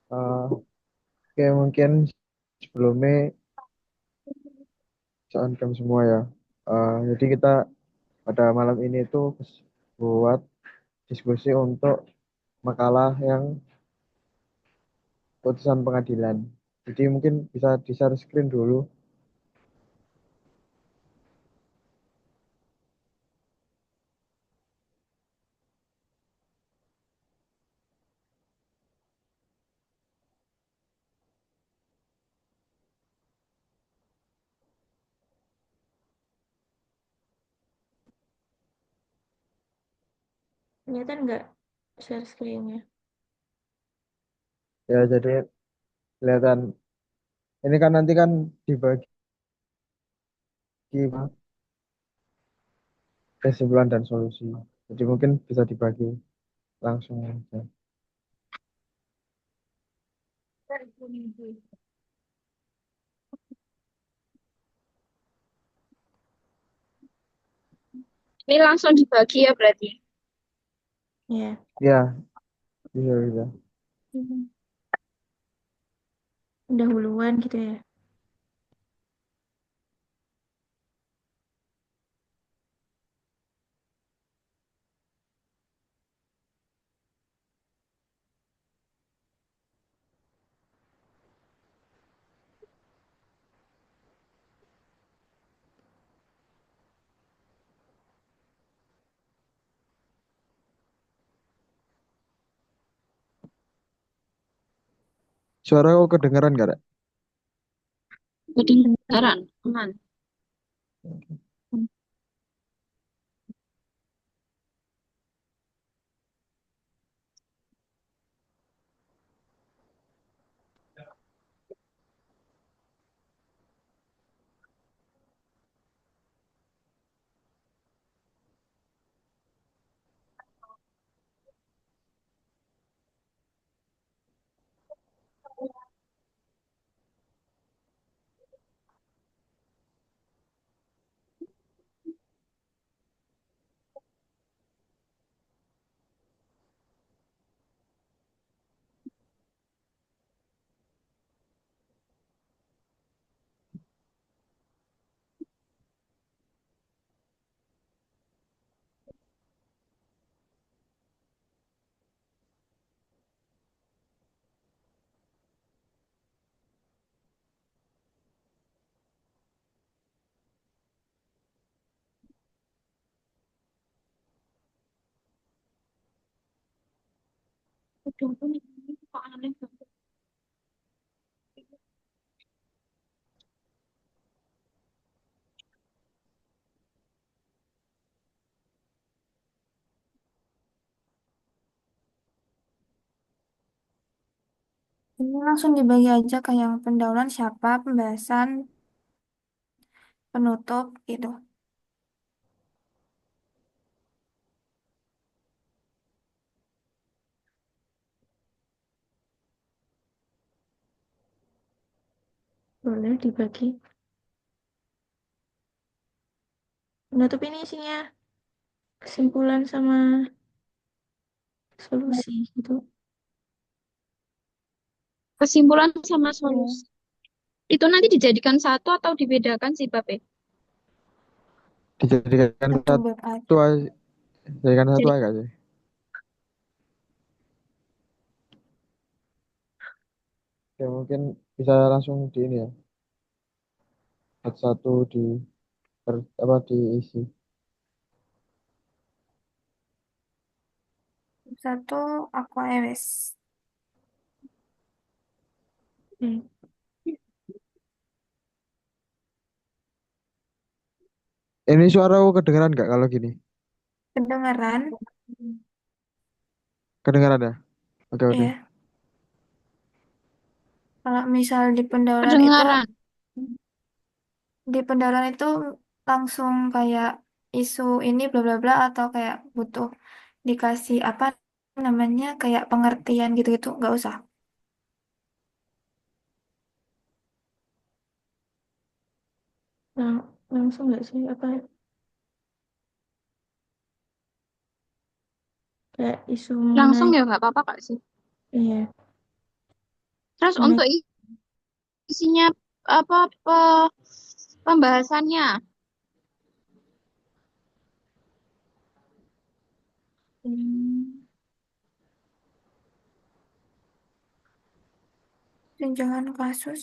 Oke, mungkin sebelumnya sarankan semua ya. Jadi kita pada malam ini tuh buat diskusi untuk makalah yang putusan pengadilan. Jadi mungkin bisa di-share screen dulu. Kelihatan nggak share screen-nya? Ya, jadi kelihatan ini kan nanti kan dibagi kesimpulan dan solusi. Jadi mungkin bisa dibagi langsung aja. Ini langsung dibagi ya berarti. Ya. Ya, bisa bisa. Mhm. Dahuluan gitu ya. Suara kok kedengeran gak, Rek? Kedengaran, aman. Aduh, ini kok aneh banget. Ini langsung dibagi aja ke yang pendahuluan siapa, pembahasan, penutup gitu. Boleh dibagi. Penutup ini isinya kesimpulan sama solusi gitu. Kesimpulan sama Iya. solusi. Itu nanti dijadikan satu atau dibedakan sih, Bape? Dijadikan Satu bab satu aja. aja, jadikan satu Jadi aja sih. Ya mungkin bisa langsung di ini ya, satu-satu di apa diisi. Satu aku wes. hmm. Ini suara kok kedengeran nggak kalau gini? Kedengeran? Kedengeran ya? Oke oke. Ya. Kalau misal Kedengaran. di pendahuluan itu langsung kayak isu ini bla bla bla atau kayak butuh dikasih apa namanya kayak pengertian gitu-gitu nggak usah. Nah, langsung nggak sih apa kayak isu Langsung mengenai ya nggak apa-apa Kak sih. iya Terus Benar. untuk isinya apa pembahasannya? Hmm, tinjauan kasus,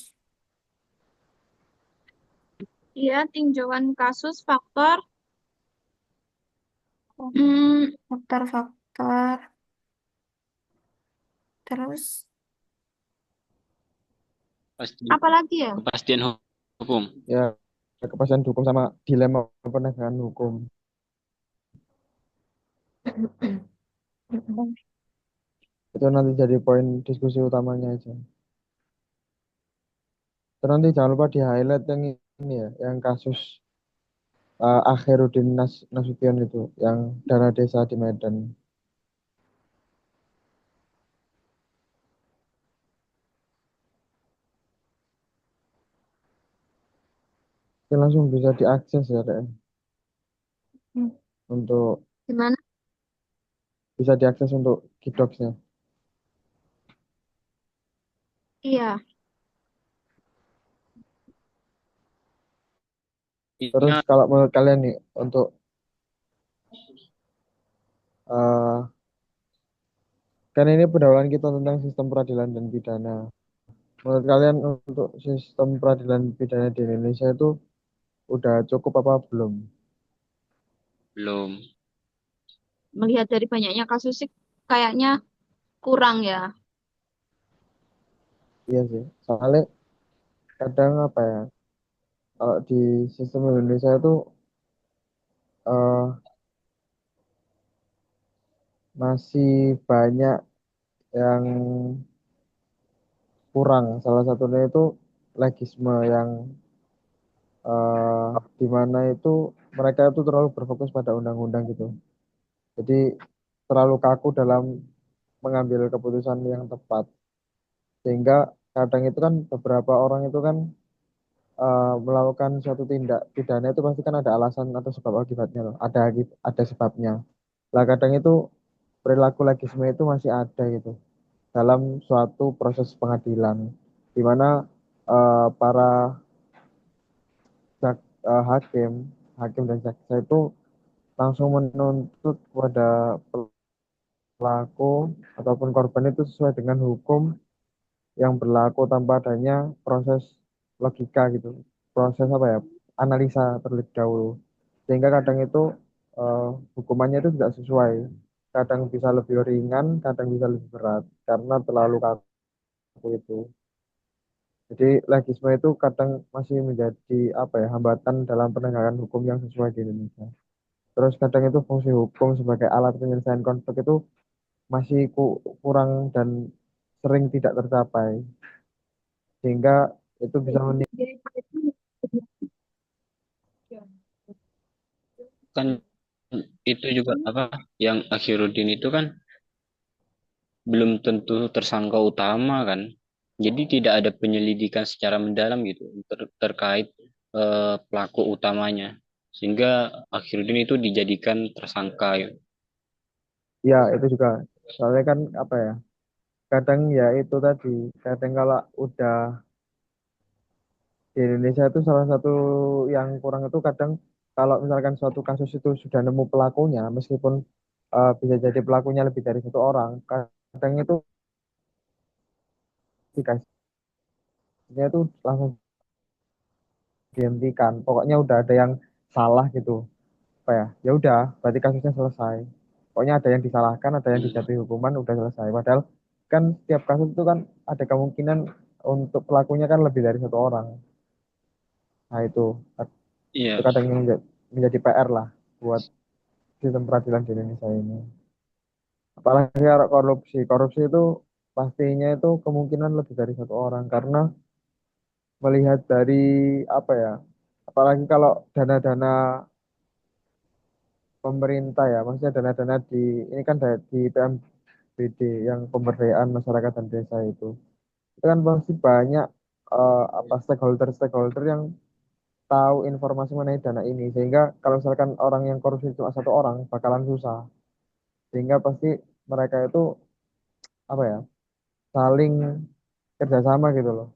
Iya, tinjauan kasus faktor. oh, Hmm, faktor-faktor, terus Kepastian, apa lagi ya? kepastian hukum. Ya, kepastian hukum sama dilema penegakan hukum. Itu nanti jadi poin diskusi utamanya aja. Terus nanti jangan lupa di highlight yang ini ya, yang kasus Akhiruddin Nasution itu, yang dana desa di Medan. Itu langsung bisa diakses ya, Rek. hmm, Untuk Gimana? bisa diakses untuk Gidocs-nya. Iya. Terus Intinya kalau menurut kalian nih, untuk eh kan ini pendahuluan kita tentang sistem peradilan dan pidana. Menurut kalian untuk sistem peradilan pidana di Indonesia itu udah cukup apa belum? belum. Melihat dari banyaknya kasus sih kayaknya kurang ya. Iya sih. Soalnya kadang apa ya, kalau di sistem Indonesia itu eh masih banyak yang kurang. Salah satunya itu legisme yang di mana itu mereka itu terlalu berfokus pada undang-undang gitu. Jadi terlalu kaku dalam mengambil keputusan yang tepat. Sehingga kadang itu kan beberapa orang itu kan melakukan suatu tindak pidana itu pasti kan ada alasan atau sebab akibatnya loh. Ada sebabnya. Lah kadang itu perilaku legisme itu masih ada gitu dalam suatu proses pengadilan di mana para hakim, hakim dan jaksa itu langsung menuntut kepada pelaku ataupun korban itu sesuai dengan hukum yang berlaku tanpa adanya proses logika gitu, proses apa ya, analisa terlebih dahulu, sehingga kadang itu eh, hukumannya itu tidak sesuai, kadang bisa lebih ringan, kadang bisa lebih berat karena terlalu kaku itu. Jadi legisme itu kadang masih menjadi apa ya, hambatan dalam penegakan hukum yang sesuai di Indonesia. Terus kadang itu fungsi hukum sebagai alat penyelesaian konflik itu masih kurang dan sering tidak tercapai, sehingga itu bisa Kan itu juga apa yang Akhiruddin itu kan belum tentu tersangka utama kan. Jadi tidak ada penyelidikan secara mendalam gitu terkait pelaku utamanya. Sehingga Akhiruddin itu dijadikan tersangka ya. ya itu juga soalnya kan apa ya, kadang ya itu tadi, kadang kalau udah di Indonesia itu salah satu yang kurang itu kadang kalau misalkan suatu kasus itu sudah nemu pelakunya, meskipun bisa jadi pelakunya lebih dari satu orang, kadang itu dikasihnya itu langsung dihentikan. Pokoknya udah ada yang salah gitu. Apa ya? Ya udah, berarti kasusnya selesai. Pokoknya ada yang disalahkan, ada yang Hmm, dijatuhi hukuman, udah selesai. Padahal kan setiap kasus itu kan ada kemungkinan untuk pelakunya kan lebih dari satu orang. Nah itu iya. kadang yang menjadi PR lah buat sistem peradilan di Indonesia ini. Apalagi kalau korupsi. Korupsi itu pastinya itu kemungkinan lebih dari satu orang karena melihat dari apa ya, apalagi kalau dana-dana pemerintah ya, maksudnya dana-dana ini kan di PMBD yang pemberdayaan masyarakat dan desa itu kan pasti banyak apa stakeholder-stakeholder yang tahu informasi mengenai dana ini, sehingga kalau misalkan orang yang korupsi cuma satu orang bakalan susah, sehingga pasti mereka itu apa ya, saling kerjasama gitu loh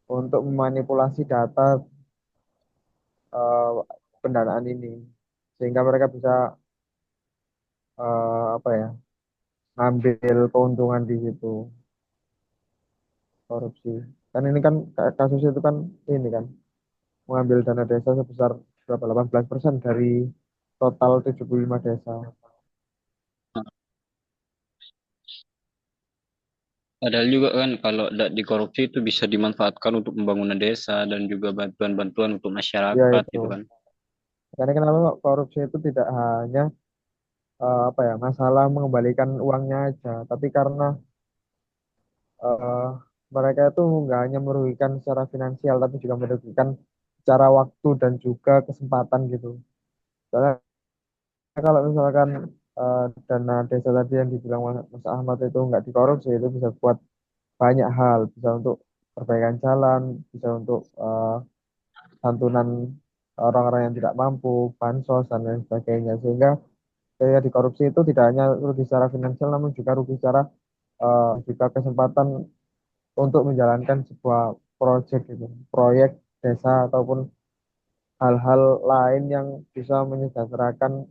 untuk memanipulasi data eh, pendanaan ini sehingga mereka bisa apa ya ngambil keuntungan di situ korupsi. Kan ini kan kasus itu kan ini kan mengambil dana desa sebesar berapa 18% dari total 75 desa. Padahal juga kan kalau dikorupsi itu bisa dimanfaatkan untuk pembangunan desa dan juga bantuan-bantuan untuk Ya masyarakat itu. gitu kan. Karena kenapa kok korupsi itu tidak hanya apa ya masalah mengembalikan uangnya aja, tapi karena eh, mereka itu nggak hanya merugikan secara finansial, tapi juga merugikan secara waktu dan juga kesempatan gitu. Soalnya kalau misalkan dana desa tadi yang dibilang Mas Ahmad itu nggak dikorupsi, itu bisa buat banyak hal, bisa untuk perbaikan jalan, bisa untuk santunan orang-orang yang tidak mampu, bansos dan lain sebagainya. Sehingga ketika dikorupsi itu tidak hanya rugi secara finansial, namun juga rugi secara juga kesempatan untuk menjalankan sebuah proyek gitu, proyek desa ataupun hal-hal lain yang bisa menyejahterakan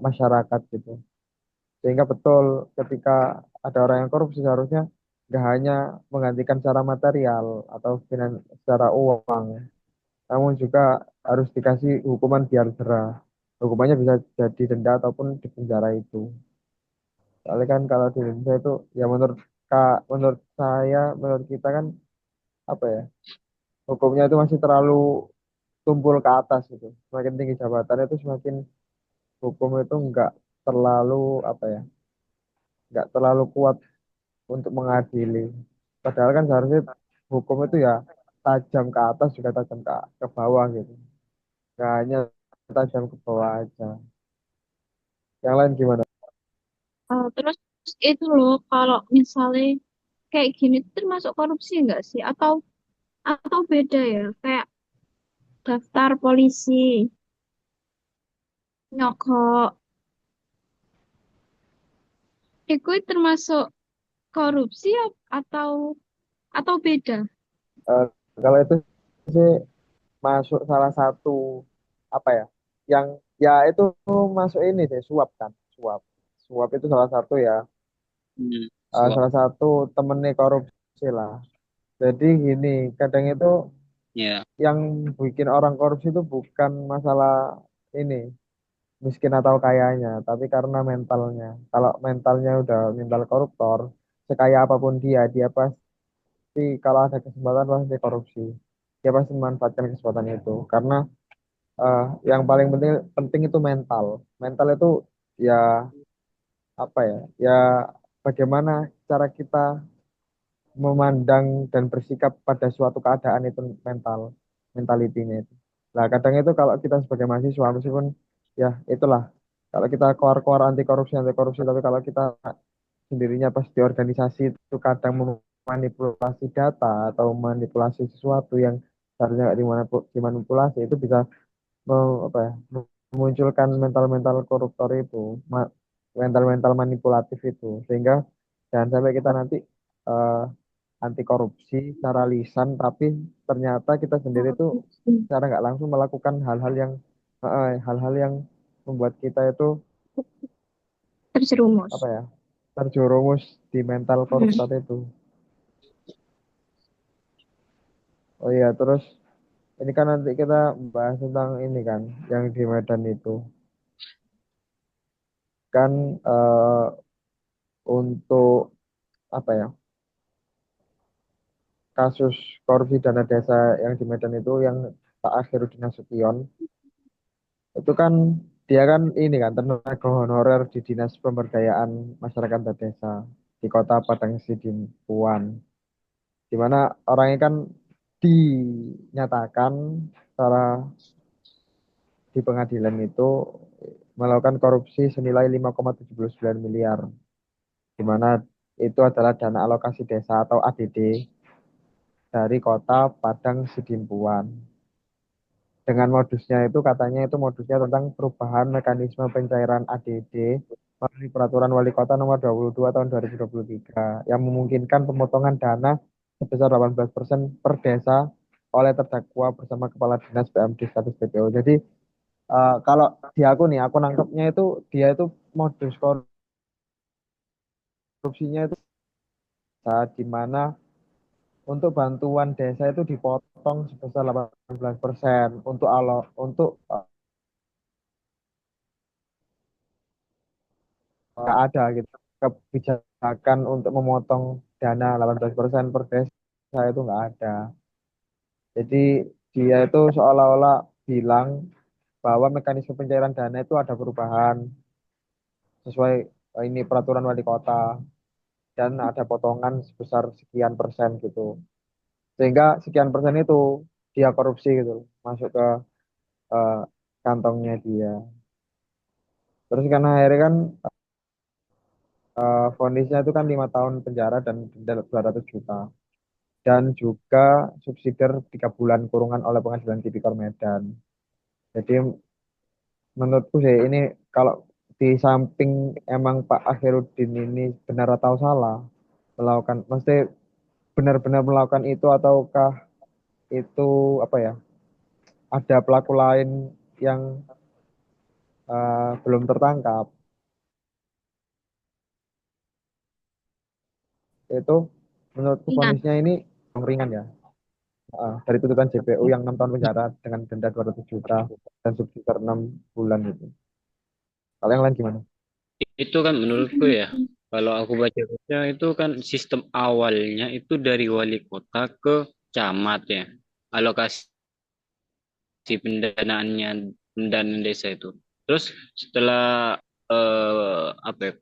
masyarakat gitu. Sehingga betul ketika ada orang yang korupsi seharusnya nggak hanya menggantikan secara material atau secara uang, namun juga harus dikasih hukuman biar jerah. Hukumannya bisa jadi denda ataupun di penjara itu. Soalnya kan kalau di Indonesia itu ya menurut saya, menurut kita kan apa ya, hukumnya itu masih terlalu tumpul ke atas gitu. Semakin tinggi jabatan itu semakin hukum itu nggak terlalu apa ya, nggak terlalu kuat untuk mengadili. Padahal kan seharusnya hukum itu ya tajam ke atas juga tajam ke bawah gitu. Nggak hanya tajam ke bawah aja. Yang lain gimana? Terus itu loh, kalau misalnya kayak gini tuh termasuk korupsi enggak sih? Atau beda ya? Kayak daftar polisi, nyogok, itu termasuk korupsi atau beda? Eh, Kalau itu sih masuk salah satu apa ya, yang ya itu masuk ini deh suap kan, suap, suap itu salah satu ya, Suap. salah satu temennya korupsi lah. Jadi gini, kadang itu Ya. yang bikin orang korupsi itu bukan masalah ini miskin atau kayanya, tapi karena mentalnya. Kalau mentalnya udah mental koruptor, sekaya apapun dia pasti kalau ada kesempatan pasti korupsi. Dia pasti memanfaatkan kesempatan itu. Karena eh, yang paling penting penting itu mental. Mental itu ya apa ya? Ya bagaimana cara kita memandang dan bersikap pada suatu keadaan itu mental, mentalitinya itu. Nah, kadang itu kalau kita sebagai mahasiswa meskipun ya itulah kalau kita keluar-keluar anti korupsi, tapi kalau kita sendirinya pas di organisasi itu kadang memanipulasi data atau manipulasi sesuatu yang seharusnya nggak dimanipulasi itu bisa apa ya, memunculkan mental-mental koruptor itu, mental-mental manipulatif itu, sehingga jangan sampai kita nanti eh, anti korupsi secara lisan, tapi ternyata kita sendiri itu secara nggak langsung melakukan hal-hal yang membuat kita itu Terjerumus. apa ya terjerumus di mental Hmm. koruptor itu. Oh iya, terus ini kan nanti kita bahas tentang ini kan, yang di Medan itu kan untuk apa ya kasus korupsi dana desa yang di Medan itu yang Pak Akhirudin Nasution itu kan dia kan ini kan tenaga honorer di Dinas Pemberdayaan Masyarakat dan Desa di Kota Padang Sidimpuan, di mana orangnya kan dinyatakan secara di pengadilan itu melakukan korupsi senilai 5,79 miliar, di mana itu adalah dana alokasi desa atau ADD dari Kota Padang Sidimpuan. Dengan modusnya itu katanya itu modusnya tentang perubahan mekanisme pencairan ADD melalui Peraturan Wali Kota Nomor 22 Tahun 2023 yang memungkinkan pemotongan dana sebesar 18% per desa oleh terdakwa bersama kepala dinas PMD status DPO. Jadi kalau di aku nih, aku nangkepnya itu dia itu modus korupsinya itu di mana untuk bantuan desa itu dipotong sebesar 18% untuk untuk nggak ada gitu kebijakan untuk memotong dana 18% per desa itu nggak ada. Jadi dia itu seolah-olah bilang bahwa mekanisme pencairan dana itu ada perubahan sesuai ini peraturan wali kota dan ada potongan sebesar sekian persen gitu. Sehingga sekian persen itu dia korupsi gitu, masuk ke eh, kantongnya dia. Terus karena akhirnya kan vonisnya itu kan 5 tahun penjara dan denda 200 juta. Dan juga subsidiar 3 bulan kurungan oleh pengadilan tipikor Medan. Jadi menurutku sih ini kalau di samping emang Pak Akhirudin ini benar atau salah melakukan, mesti benar-benar melakukan itu ataukah itu apa ya? Ada pelaku lain yang belum tertangkap. Itu menurutku Ringan. vonisnya ini ringan ya. Dari tuntutan JPU yang 6 tahun penjara dengan denda 200 juta dan subsidiar 6 bulan itu. Kalau yang lain gimana? Itu kan menurutku ya, kalau aku baca-baca itu kan sistem awalnya itu dari wali kota ke camat ya. Alokasi pendanaannya, pendanaan desa itu. Terus setelah apa ya,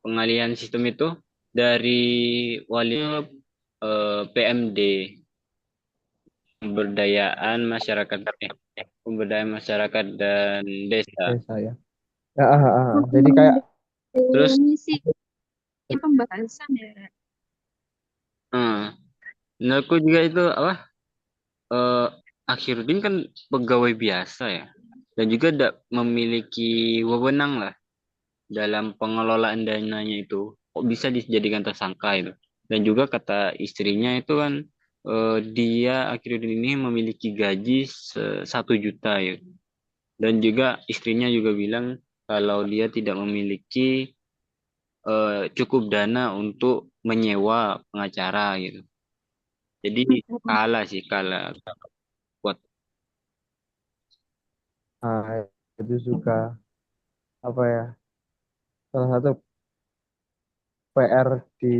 pengalihan sistem itu dari wali PMD, pemberdayaan masyarakat pemberdayaan masyarakat dan desa. Desa ya. Jadi kayak Terus Misi pembahasan ya. eh, menurutku juga itu apa? eh, Akhirudin kan pegawai biasa ya, dan juga tidak memiliki wewenang lah dalam pengelolaan dananya itu. Kok bisa dijadikan tersangka itu? Dan juga kata istrinya itu kan dia Akhirudin ini memiliki gaji 1 juta ya. Dan juga istrinya juga bilang kalau dia tidak memiliki cukup dana untuk menyewa pengacara gitu. Jadi kalah sih, kalah buat. ah, itu juga apa ya? Salah satu PR di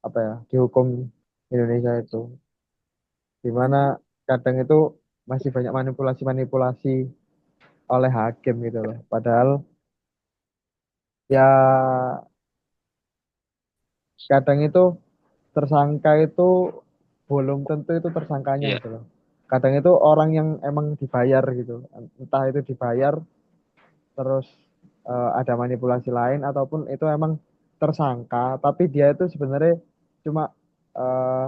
apa ya? Di hukum Indonesia itu, di mana kadang itu masih banyak manipulasi-manipulasi oleh hakim gitu loh. Padahal ya kadang itu tersangka itu belum tentu itu tersangkanya Iya. gitu loh. Kadang itu orang yang emang dibayar gitu, entah itu dibayar terus ada manipulasi lain ataupun itu emang tersangka, tapi dia itu sebenarnya cuma eh,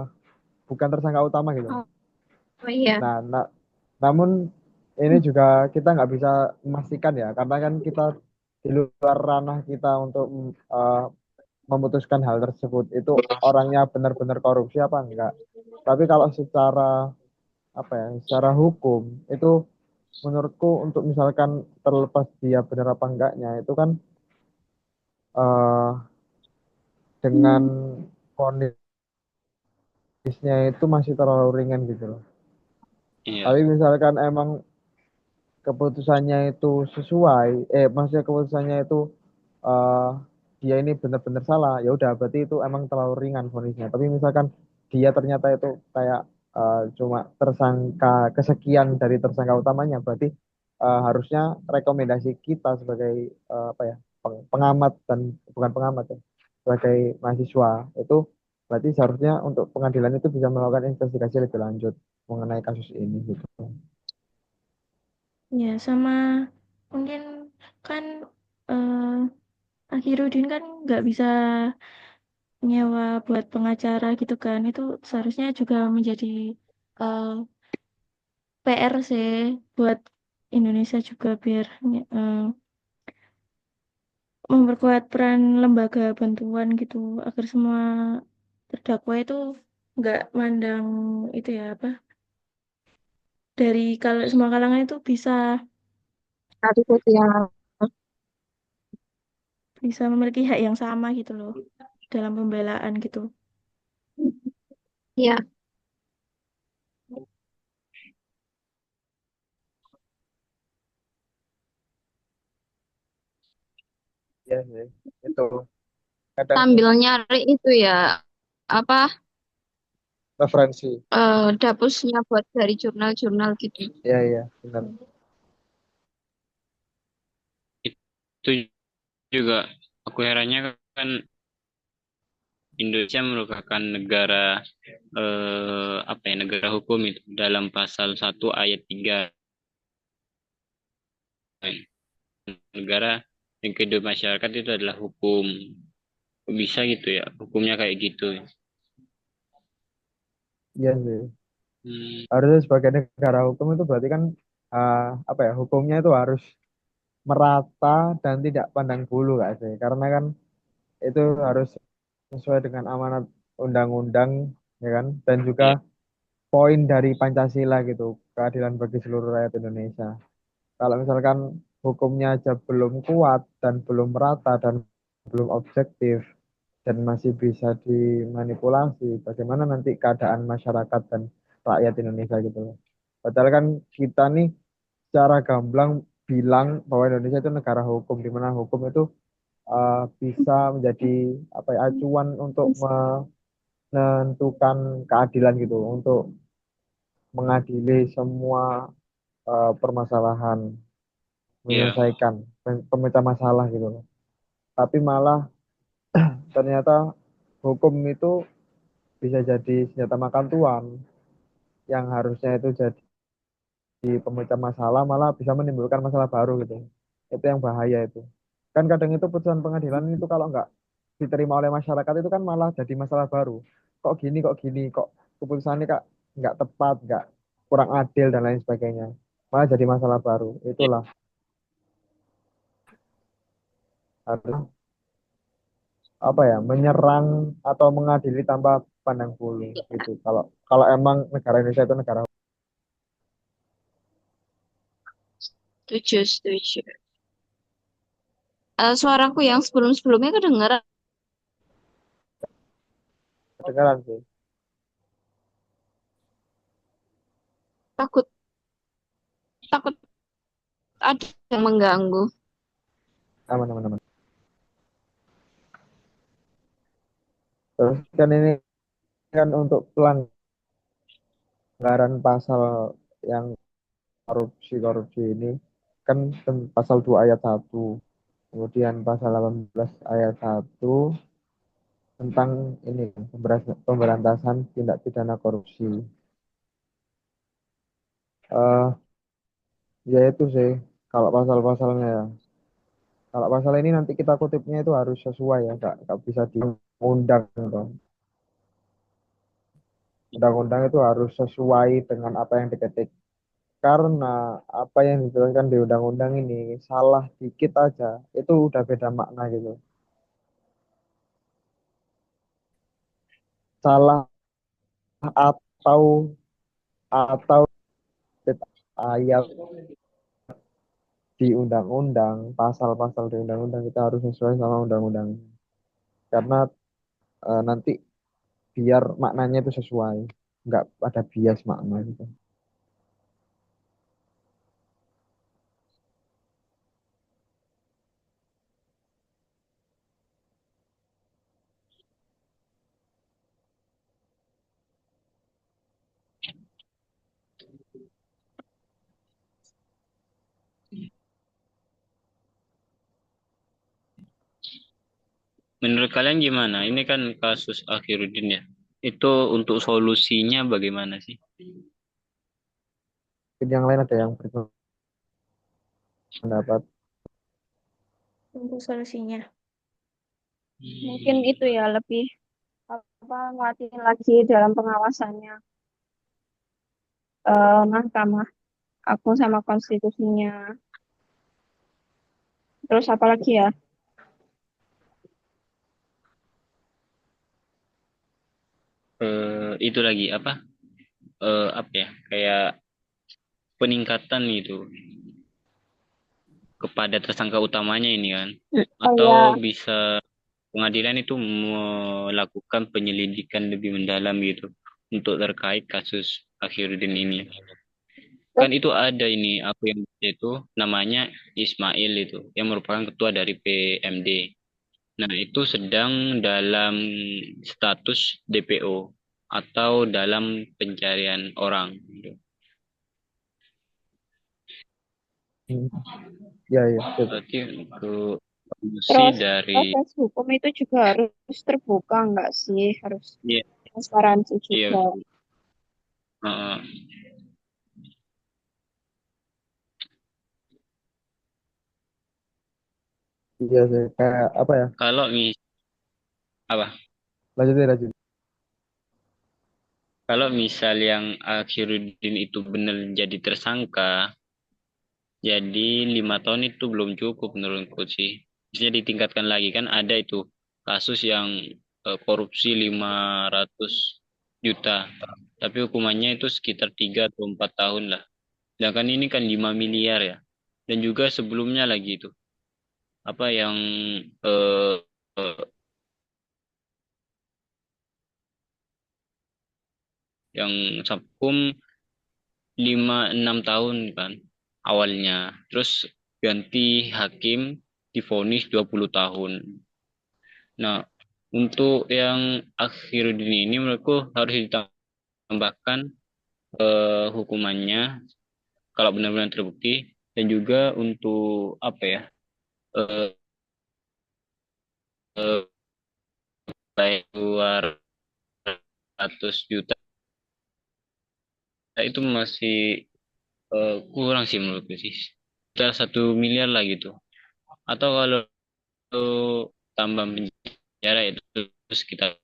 bukan tersangka utama gitu. Oh, oh iya. Namun ini juga kita nggak bisa memastikan ya, karena kan kita di luar ranah kita untuk eh, memutuskan hal tersebut itu orangnya benar-benar korupsi apa enggak. Tapi kalau secara apa ya, secara hukum itu menurutku untuk misalkan terlepas dia benar apa enggaknya itu kan eh, dengan vonisnya itu masih terlalu ringan gitu loh. Iya. Tapi misalkan emang keputusannya itu sesuai, maksudnya keputusannya itu eh, dia ini benar-benar salah, ya udah berarti itu emang terlalu ringan vonisnya. Tapi misalkan dia ternyata itu kayak cuma tersangka kesekian dari tersangka utamanya, berarti harusnya rekomendasi kita sebagai apa ya pengamat dan bukan pengamat ya, sebagai mahasiswa itu berarti seharusnya untuk pengadilan itu bisa melakukan investigasi lebih lanjut mengenai kasus ini gitu. Ya, sama mungkin kan eh, Akhirudin kan nggak bisa nyewa buat pengacara gitu kan. Itu seharusnya juga menjadi eh, PR sih buat Indonesia juga biar memperkuat peran lembaga bantuan gitu agar semua terdakwa itu nggak mandang itu ya apa dari kalau semua kalangan itu bisa Tadi sosial. bisa memiliki hak yang sama gitu loh dalam pembelaan gitu. Iya, Ya sih. Itu kadang sambil nyari itu ya, apa, referensi. dapusnya buat dari jurnal-jurnal gitu. Iya, iya, benar. Itu juga aku herannya kan Indonesia merupakan negara apa ya negara hukum itu dalam pasal 1 ayat 3 negara yang kedua masyarakat itu adalah hukum. Kok bisa gitu ya hukumnya kayak gitu. Iya sih. Hmm, Harusnya sebagai negara hukum itu berarti kan apa ya hukumnya itu harus merata dan tidak pandang bulu gak sih? Karena kan itu harus sesuai dengan amanat undang-undang ya kan dan juga ya poin dari Pancasila gitu, keadilan bagi seluruh rakyat Indonesia. Kalau misalkan hukumnya aja belum kuat dan belum merata dan belum objektif dan masih bisa dimanipulasi, bagaimana nanti keadaan masyarakat dan rakyat Indonesia gitu loh. Padahal kan kita nih secara gamblang bilang bahwa Indonesia itu negara hukum, di mana hukum itu bisa menjadi apa ya, acuan untuk menentukan keadilan gitu, untuk mengadili semua permasalahan, ya menyelesaikan pemecah masalah gitu loh. Tapi malah ternyata hukum itu bisa jadi senjata makan tuan yang harusnya itu jadi pemecah masalah malah bisa menimbulkan masalah baru gitu. Itu yang bahaya itu. Kan kadang itu putusan pengadilan itu kalau nggak diterima oleh masyarakat itu kan malah jadi masalah baru. Kok gini, kok keputusannya kak nggak tepat, nggak kurang adil dan lain sebagainya. Malah jadi masalah baru. ya Itulah harus apa ya menyerang atau mengadili tanpa pandang bulu gitu. Kalau kalau emang negara Indonesia itu negara Setuju, setuju. Suaraku yang sebelum-sebelumnya kedengeran, kedengaran sih. takut takut ada yang mengganggu. Aman, aman, aman. Terus kan ini kan untuk pelanggaran pasal yang korupsi ini kan pasal 2 ayat 1, kemudian pasal 18 ayat 1 tentang ini pemberantasan tindak pidana korupsi. Ya itu sih kalau pasal-pasalnya ya. Kalau pasal ini nanti kita kutipnya itu harus sesuai ya, nggak bisa diundang gitu. Undang-undang itu harus sesuai dengan apa yang diketik. Karena apa yang dijelaskan di undang-undang ini salah dikit aja, itu udah beda makna gitu. Salah atau atau ayat di undang-undang, pasal-pasal di undang-undang kita harus sesuai sama undang-undang. Karena nanti biar maknanya itu sesuai, nggak ada bias makna gitu. menurut kalian gimana ini kan kasus Akhirudin ya itu untuk solusinya bagaimana sih. Mungkin yang lain ada yang berpendapat. Untuk solusinya. Mungkin itu ya lebih apa ngelatih lagi dalam pengawasannya Mahkamah Agung sama konstitusinya. Terus apa lagi ya? itu lagi apa ya, kayak peningkatan itu kepada tersangka utamanya ini kan, Oh atau ya, bisa pengadilan itu melakukan penyelidikan lebih mendalam gitu untuk terkait kasus Akhirudin ini. Kan itu ada ini, aku yang baca itu namanya Ismail itu, yang merupakan ketua dari PMD. Nah, itu sedang dalam status DPO atau dalam pencarian orang gitu. Hmm. Ya, ya, gitu. Berarti untuk kondisi terus dari proses hukum itu juga harus terbuka nggak sih? Harus iya, transparansi iya, juga. heeh. Iya sih, kayak apa ya? Kalau apa? Lanjut ya, lanjut. Kalau misal yang Akhirudin itu benar jadi tersangka, jadi 5 tahun itu belum cukup menurutku sih. Bisa ditingkatkan lagi kan, ada itu kasus yang korupsi 500 juta. Tapi hukumannya itu sekitar 3 atau 4 tahun lah. Sedangkan ini kan 5 miliar ya. Dan juga sebelumnya lagi itu. Apa eh, yang hukum 5-6 tahun kan awalnya. Terus ganti hakim divonis 20 tahun. Nah, untuk yang Akhirudin ini menurutku harus ditambahkan hukumannya kalau benar-benar terbukti, dan juga untuk apa ya, eh, eh, baik 200 juta itu masih kurang sih menurutku sih. Kita 1 miliar lah gitu. Atau kalau tambah penjara itu sekitar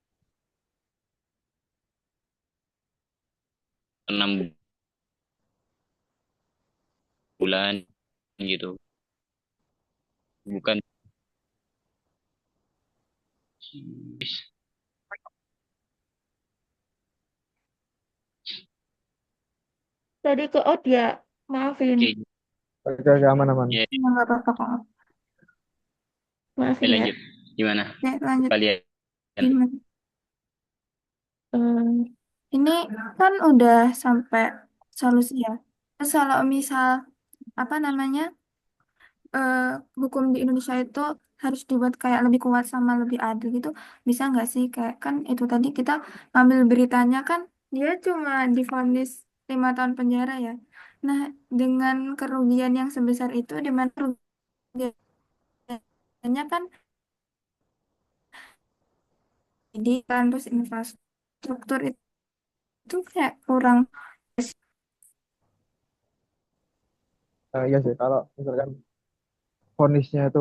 6 bulan gitu. Bukan. Tadi ke out ya, maafin, Oke, Oke, oke, aman, aman. ya, Ya, nggak apa-apa kok. maafin ya. lanjut. Gimana Ya, lanjut. kalian? Gimana? Eh, Ini kan udah sampai solusi ya. Terus kalau misal apa namanya eh, hukum di Indonesia itu harus dibuat kayak lebih kuat sama lebih adil gitu, bisa nggak sih? Kayak kan itu tadi kita ambil beritanya kan dia cuma divonis 5 tahun penjara ya. Nah, dengan kerugian yang sebesar itu, di mana kerugiannya kan pendidikan terus infrastruktur itu kayak kurang. Iya sih, kalau misalkan vonisnya itu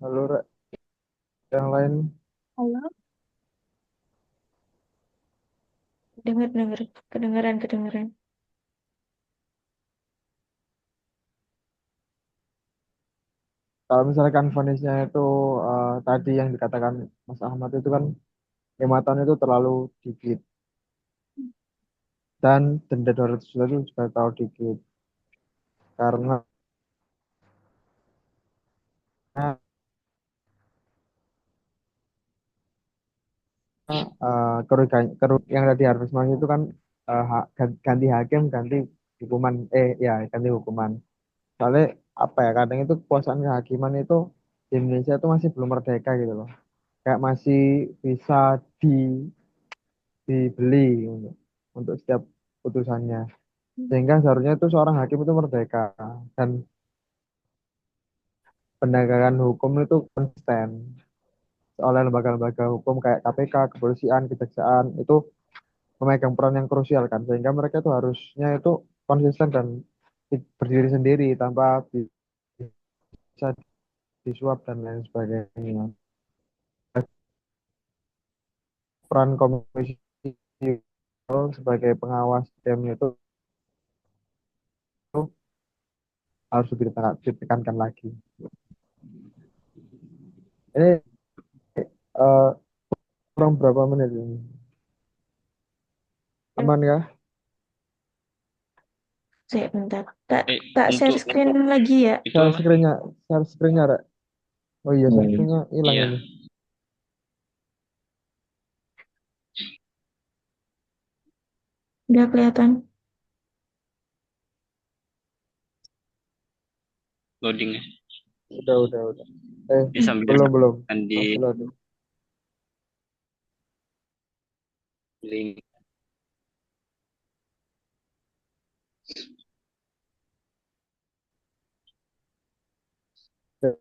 lalu yang lain, Halo? denger denger, kedengeran kedengeran. kalau misalkan vonisnya itu tadi yang dikatakan Mas Ahmad itu kan 5 tahun itu terlalu dikit, dan denda 200 juta itu juga terlalu dikit, karena kerugian yang tadi Harvey Mas itu kan ganti hakim, ganti hukuman, ya ganti hukuman. Soalnya apa ya, kadang itu kekuasaan kehakiman itu di Indonesia itu masih belum merdeka gitu loh, kayak masih bisa di dibeli untuk setiap putusannya, sehingga seharusnya itu seorang hakim itu merdeka dan penegakan hukum itu konsisten oleh lembaga-lembaga hukum kayak KPK, kepolisian, kejaksaan itu memegang peran yang krusial kan, sehingga mereka itu harusnya itu konsisten dan berdiri sendiri tanpa bisa disuap dan lain sebagainya. Peran komisi sebagai pengawas dem itu harus lebih ditekankan lagi. Ini Eh, kurang berapa menit ini? Aman kah? Saya bentar. Tak Eh, tak share untuk screen lagi ya. itu Share apa? screen-nya, share screen-nya, Rek. Oh iya, share screen-nya hilang Iya, ini. Udah kelihatan. loadingnya. Udah. Eh, Ini sambil belum. di Masih loading. link.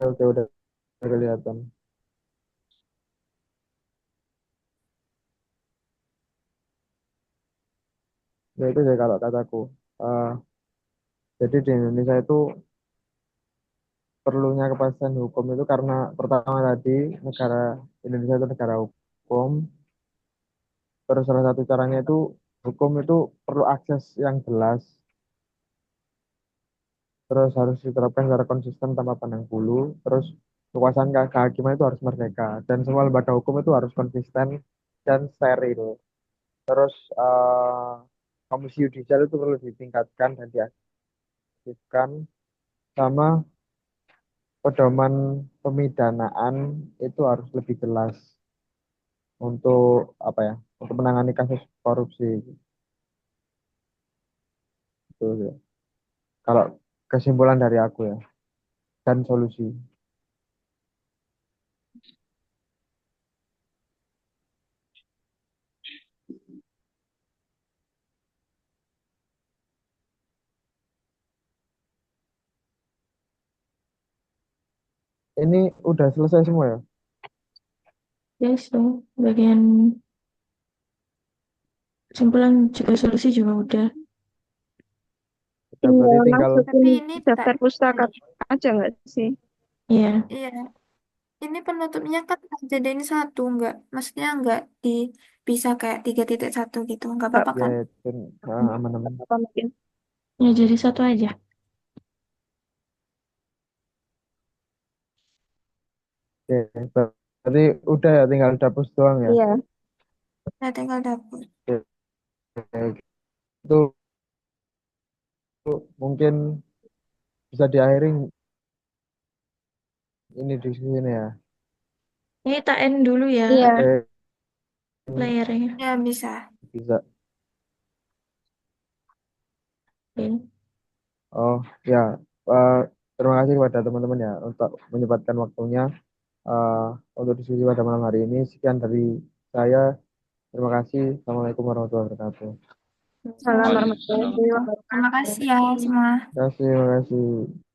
Oke, udah kelihatan. Ya itu sih kalau kataku. Eh, jadi di Indonesia itu perlunya kepastian hukum itu karena pertama tadi negara Indonesia itu negara hukum. Terus salah satu caranya itu hukum itu perlu akses yang jelas. Terus harus diterapkan secara konsisten tanpa pandang bulu. Terus kekuasaan kehakiman itu harus merdeka. Dan semua lembaga hukum itu harus konsisten dan steril. Terus komisi yudisial itu perlu ditingkatkan dan diaktifkan sama pedoman pemidanaan itu harus lebih jelas untuk apa ya untuk menangani kasus korupsi gitu ya. Kalau kesimpulan dari aku ya dan solusi ini udah selesai semua ya. Ya, so, bagian kesimpulan juga solusi juga udah. Udah Iya, berarti tinggal masukin Tapi ini daftar pustaka ini, aja nggak sih? Iya. iya, ini penutupnya kan jadiin satu, nggak, maksudnya nggak bisa kayak 3.1 gitu, nggak Nggak apa-apa ya kan? dan aman-aman. apa mungkin. Ya jadi satu aja. Oke, berarti udah ya tinggal dapus doang ya. Iya. Saya tinggal dapur. Oke, itu mungkin bisa diakhiri ini di sini ya. Ini tak end dulu ya Iya. Eh, layarnya. Ya bisa. bisa. Oke. Oh ya, eh, terima kasih kepada teman-teman ya untuk menyempatkan waktunya eh, untuk diskusi pada malam hari ini. Sekian dari saya. Terima kasih. Assalamualaikum warahmatullahi wabarakatuh. Salam Waalaikumsalam. warahmatullahi Terima wabarakatuh. kasih ya semua. Terima kasih.